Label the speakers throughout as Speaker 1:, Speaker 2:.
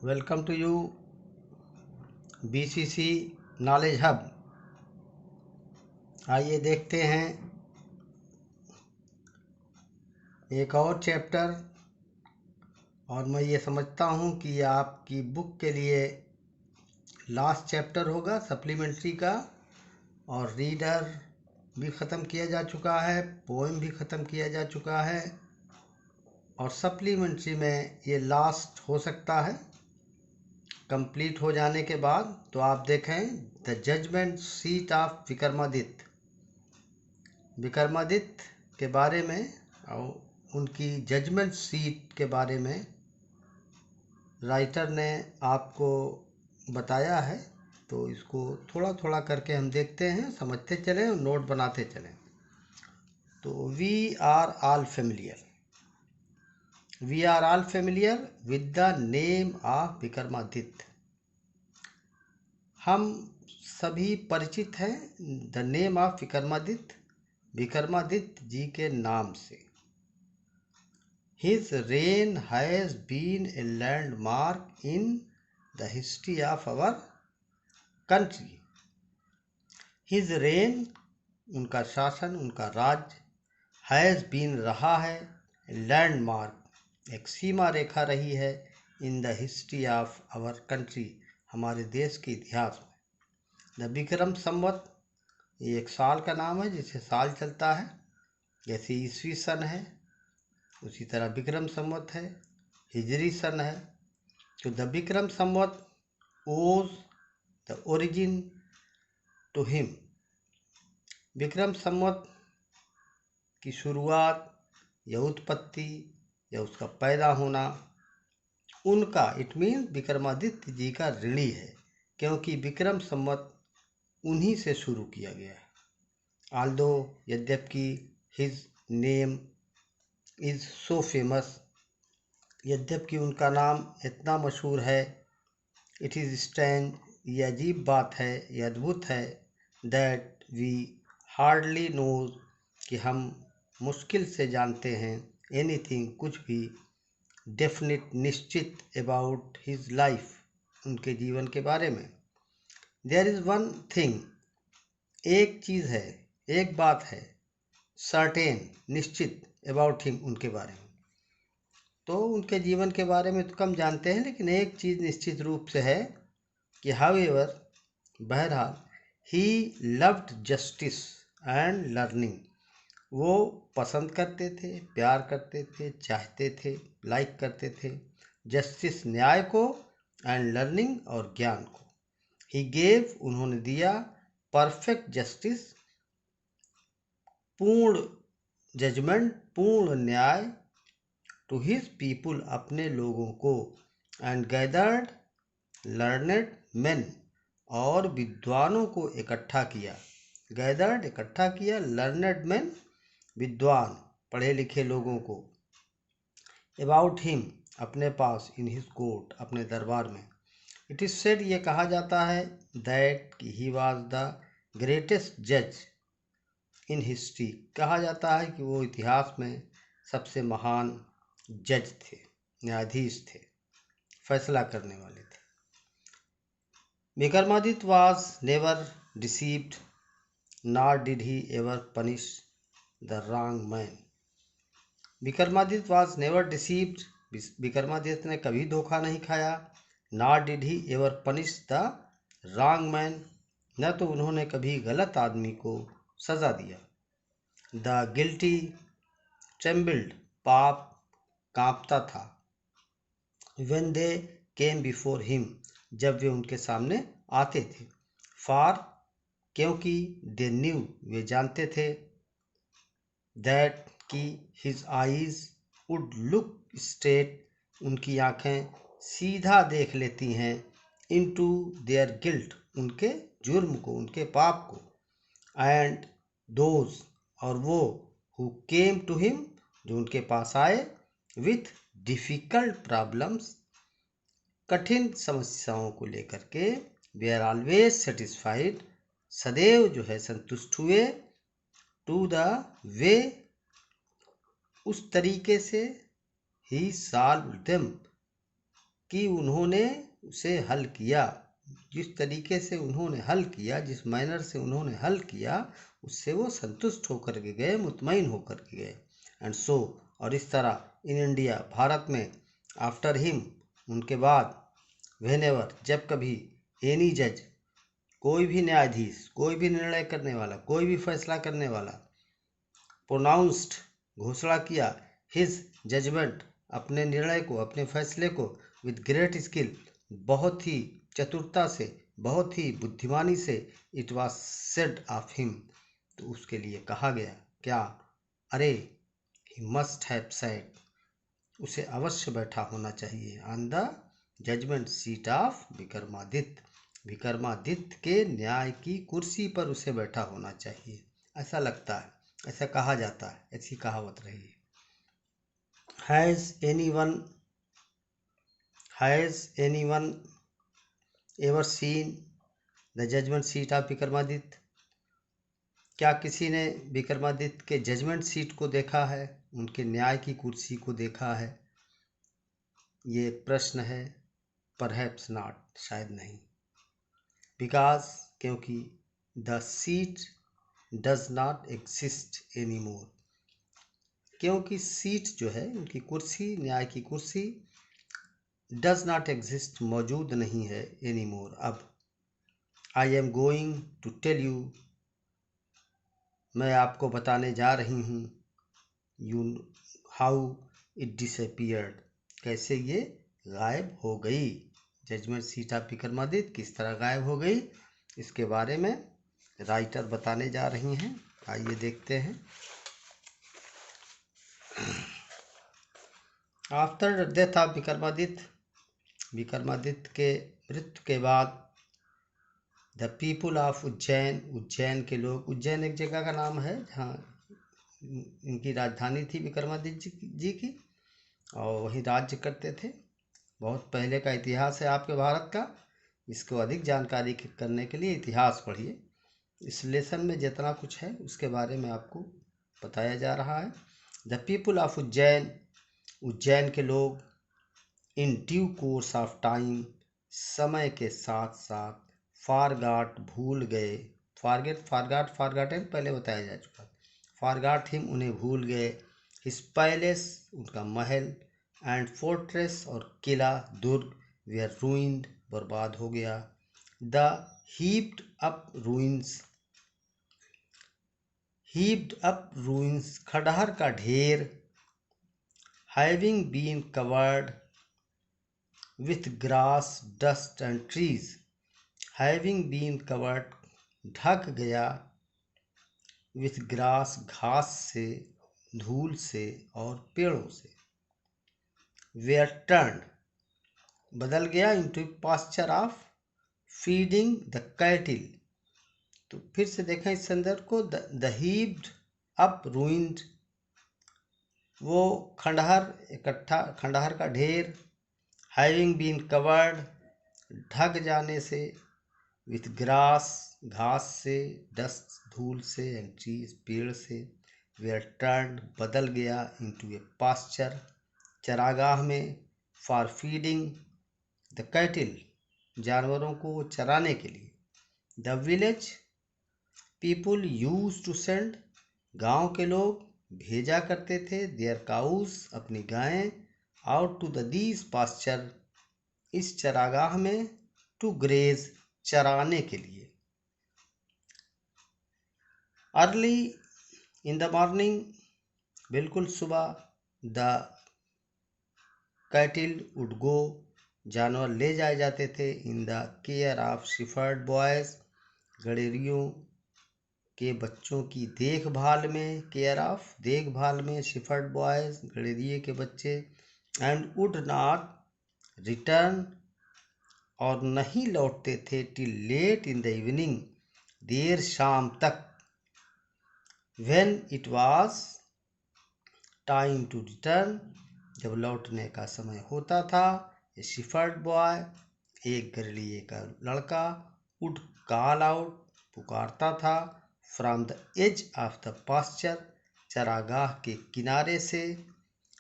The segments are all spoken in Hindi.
Speaker 1: Welcome to U BCC knowledge hub. आइए देखते हैं एक और चैप्टर। और मैं ये समझता हूँ कि ये आपकी बुक के लिए लास्ट चैप्टर होगा सप्लीमेंट्री का। और रीडर भी ख़त्म किया जा चुका है, पोएम भी ख़त्म किया जा चुका है, और सप्लीमेंट्री में ये लास्ट हो सकता है। कंप्लीट हो जाने के बाद तो आप देखें the judgement seat of Vikramaditya. Vikramaditya के बारे में और उनकी जजमेंट सीट के बारे में राइटर ने आपको बताया है। तो इसको थोड़ा थोड़ा करके हम देखते हैं, समझते चलें और नोट बनाते चलें। तो we are all familiar with the name of Vikramaditya. हम सभी परिचित हैं the name of Vikramaditya, Vikramaditya ji के नाम से। His reign has been a landmark in the history of our country. His reign, उनका शासन, उनका राज्य, has been रहा है, landmark, एक सीमा रेखा रही है, in the history of our country, हमारे देश के इतिहास में। द विक्रम संवत, ये एक साल का नाम है जिसे साल चलता है। जैसे ईस्वी सन है उसी तरह विक्रम संवत है, हिजरी सन है। तो the Vikram Samvat owes the origin to him. Vikram Samvat की शुरुआत या उत्पत्ति या उसका पैदा होना उनका, इट मीन विक्रमादित्य जी का ऋणी है, क्योंकि विक्रम संवत उन्हीं से शुरू किया गया है। आल्दो, यद्यपि his name is so famous, यद्यपि उनका नाम इतना मशहूर है, इट इज़ स्ट्रेंज, ये अजीब बात है, ये अद्भुत है, दैट वी हार्डली नोज, कि हम मुश्किल से जानते हैं, एनीथिंग, कुछ भी, डेफिनिट, निश्चित, अबाउट हिज लाइफ, उनके जीवन के बारे में। देयर इज़ वन थिंग, एक चीज़ है, एक बात है, सर्टेन, निश्चित, अबाउट हिम, उनके बारे में। तो उनके जीवन के बारे में तो कम जानते हैं, लेकिन एक चीज़ निश्चित रूप से है कि हाउएवर, बहरहाल, he loved justice and learning, वो पसंद करते थे, प्यार करते थे, चाहते थे, लाइक करते थे जस्टिस, न्याय को, एंड लर्निंग, और ज्ञान को। ही गेव, उन्होंने दिया, परफेक्ट जस्टिस, पूर्ण जजमेंट, पूर्ण न्याय, टू हिज पीपुल, अपने लोगों को, एंड गैदर्ड लर्नेड मेन, और विद्वानों को इकट्ठा किया। गैदर्ड, इकट्ठा किया, लर्नेड मेन, विद्वान, पढ़े लिखे लोगों को, अबाउट हिम, अपने पास, इन हिज कोर्ट, अपने दरबार में। इट इज सेड, ये कहा जाता है, दैट कि ही वॉज द ग्रेटेस्ट जज इन हिस्ट्री, कहा जाता है कि वो इतिहास में सबसे महान जज थे, न्यायाधीश थे, फैसला करने वाले थे। Vikramaditya was never deceived, nor did he ever punish the wrong man. Vikramaditya was never deceived, Vikramaditya ने कभी धोखा नहीं खाया। nor did he ever punish the wrong man, न तो उन्होंने कभी गलत आदमी को सजा दिया। the guilty trembled, पाप कांपता था, when they came before him, जब वे उनके सामने आते थे। फॉर, क्योंकि, दे न्यू, वे जानते थे, दैट कि, his eyes would look straight, उनकी आंखें सीधा देख लेती हैं, इनटू देयर गिल्ट, उनके जुर्म को, उनके पाप को, एंड दोज, और वो, हु केम टू हिम, जो उनके पास आए, विथ डिफ़िकल्ट प्रॉब्लम्स, कठिन समस्याओं को लेकर के, वे आर ऑलवेज सेटिस्फाइड, सदैव जो है संतुष्ट हुए, टू द वे, उस तरीके से, ही सॉल्व देम, कि उन्होंने उसे हल किया, जिस तरीके से उन्होंने हल किया, जिस मैनर से उन्होंने हल किया, उससे वो संतुष्ट होकर के गए, मुतमईन होकर के गए। एंड सो, और इस तरह इन इंडिया, भारत में, आफ्टर हिम, उनके बाद, व्हेनेवर, जब कभी, एनी जज, कोई भी न्यायाधीश, कोई भी निर्णय करने वाला, कोई भी फैसला करने वाला, प्रोनाउंस्ड, घोषणा किया, हिज जजमेंट, अपने निर्णय को, अपने फैसले को, विद ग्रेट स्किल, बहुत ही चतुरता से, बहुत ही बुद्धिमानी से, it was said of him, तो उसके लिए कहा गया क्या, अरे, ही मस्ट हैव सेड, उसे अवश्य बैठा होना चाहिए, on the judgement seat of Vikramaditya, Vikramaditya के न्याय की कुर्सी पर उसे बैठा होना चाहिए, ऐसा लगता है, ऐसा कहा जाता है, ऐसी कहावत रही है। Has anyone ever seen the judgment seat of Vikramaditya? क्या किसी ने विक्रमादित्य के जजमेंट सीट को देखा है, उनके न्याय की कुर्सी को देखा है? ये प्रश्न है। परहैप्स नॉट, शायद नहीं। बिकॉज, क्योंकि the seat does not exist any more, क्योंकि सीट जो है, उनकी कुर्सी, न्याय की कुर्सी, डज नॉट एग्जिस्ट, मौजूद नहीं है, एनी मोर, अब। I am going to tell you, मैं आपको बताने जा रही हूँ, यू हाउ इट डिसअपियर्ड, कैसे ये गायब हो गई, जजमेंट सीट ऑफ विक्रमादित्य किस तरह गायब हो गई, इसके बारे में राइटर बताने जा रही हैं। आइए देखते हैं। After the death of Vikramaditya, Vikramaditya के मृत्यु के बाद, the people of Ujjain, Ujjain के लोग, उज्जैन एक जगह का नाम है जहाँ इनकी राजधानी थी विक्रमादित्य जी की, और वहीं राज्य करते थे। बहुत पहले का इतिहास है आपके भारत का, इसको अधिक जानकारी करने के लिए इतिहास पढ़िए। इस लेसन में जितना कुछ है उसके बारे में आपको बताया जा रहा है। The people of Ujjain, Ujjain के लोग, in due course of time, समय के साथ साथ, फॉरगॉट, भूल गए, फॉरगॉटेन पहले बताया जा चुका, फॉरगॉट हिम, उन्हें भूल गए, हिज पैलेस, उनका महल, एंड फोर्ट्रेस, और किला, दुर्ग, वेयर रूइंड, बर्बाद हो गया, द हीप्ड अप रूइंस, खंडहर का ढेर, having been covered with grass, dust and trees, having been covered, ढक गया, विथ ग्रास, घास से, धूल से, और पेड़ों से, वेयर टर्न, बदल गया, into pasture of feeding the cattle. तो फिर से देखें इस संदर्भ को, द हीप्ड अप रूइंड, वो खंडहर का ढेर, हैविंग बीन कवर्ड, ढक जाने से, विथ ग्रास, घास से, डस्ट, धूल से, एंड ट्रीज, पेड़ से, वेयर टर्न, बदल गया, इनटू ए पास्चर, चरागाह में, फॉर फीडिंग द कैटिल, जानवरों को चराने के लिए, the village people use to send, गांव के लोग भेजा करते थे, देयर काउस, अपनी गायें, out to the these pasture, इस चरागाह में, टू ग्रेज, चराने के लिए। अर्ली इन द मॉर्निंग, बिल्कुल सुबह, द कैटिल वुड गो, जानवर ले जाए जाते थे, in the care of shepherd boys, गड़ेरियों के बच्चों की देखभाल में, केयर ऑफ, देखभाल में, शेफर्ड बॉयज, गड़ेरिए के बच्चे, एंड वुड नॉट रिटर्न, और नहीं लौटते थे, till late in the evening, देर शाम तक, when it was time to return, जब लौटने का समय होता था, ए शेफर्ड बॉय, एक गड़ेरिए का लड़का, वुड कॉल आउट, पुकारता था, from the edge of the pasture, चरागाह के किनारे से,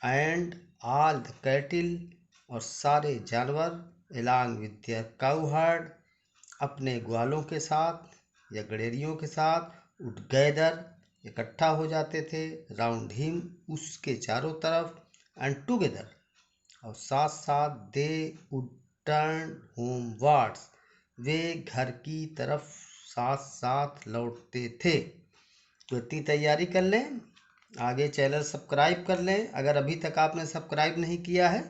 Speaker 1: एंड ऑल द कैटिल, और सारे जानवर along with their cow heard अपने ग्वालों के साथ या गड़ेरियों के साथ वुड गैदर इकट्ठा हो जाते थे, राउंड हिम उसके चारों तरफ, एंड टुगेदर और साथ साथ, दे वुड टर्न होमवर्ड्स वे घर की तरफ साथ साथ लौटते थे। तो इतनी तैयारी कर लें, आगे चैनल सब्सक्राइब कर लें अगर अभी तक आपने सब्सक्राइब नहीं किया है,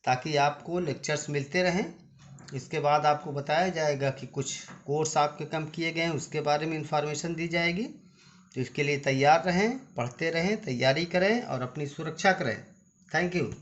Speaker 1: ताकि आपको लेक्चर्स मिलते रहें। इसके बाद आपको बताया जाएगा कि कुछ कोर्स आपके कम किए गए हैं, उसके बारे में इंफॉर्मेशन दी जाएगी। तो इसके लिए तैयार रहें, पढ़ते रहें, तैयारी करें और अपनी सुरक्षा करें। Thank you.